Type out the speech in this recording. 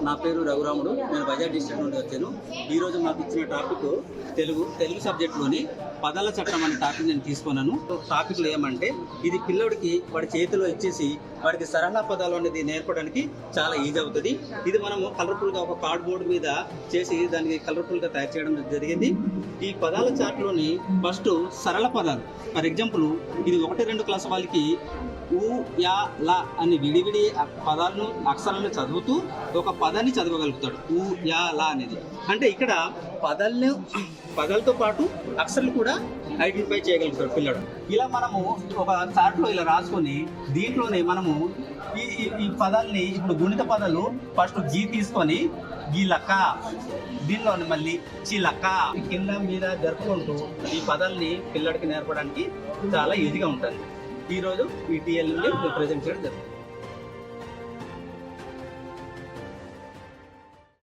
నా పేరు రఘురాముడు. నేను బజాజ్ డిస్ట్రిక్ట్ నుండి వచ్చాను. ఈరోజు మాకు ఇచ్చిన టాపిక్ తెలుగు సబ్జెక్ట్లోని పదాల చట్టం అనే టాపిక్ నేను తీసుకున్నాను. టాపిక్లో ఏమంటే ఇది పిల్లోడికి వాడి చేతిలో ఇచ్చేసి వాడికి సరళ పదాలు అనేది నేర్పడానికి చాలా ఈజీ అవుతుంది. ఇది మనము కలర్ఫుల్గా ఒక కార్డ్బోర్డ్ మీద చేసి దానికి కలర్ఫుల్గా తయారు చేయడం జరిగింది. ఈ పదాల చార్ట్లోని ఫస్ట్ సరళ పదాలు, ఫర్ ఎగ్జాంపుల్ ఇది 1-2 క్లాస్ వాళ్ళకి ఊ యా లా అని విడివిడి పదాలను అక్షరాలను చదువుతూ ఒక పదాన్ని చదవగలుగుతాడు. ఊ యా లా అనేది అంటే ఇక్కడ పదాలతో పాటు అక్షరాలు కూడా ఐడెంటిఫై చేయగలుగుతాడు పిల్లడు. ఇలా మనము ఒక చార్ట్లో ఇలా రాసుకొని దీంట్లోనే మనము ఈ పదాలని ఇప్పుడు గుణిత పదాలు ఫస్ట్ గీ తీసుకొని గీలక్క, దీనిలో మళ్ళీ చిలక్క కింద మీద జరుపుకుంటూ ఈ పదాలని పిల్లడికి నేర్పడానికి చాలా ఈజీగా ఉంటుంది. ఈరోజు ఈ టీఎల్ నుండి ప్రజెంట్ చేయడం జరుగుతుంది.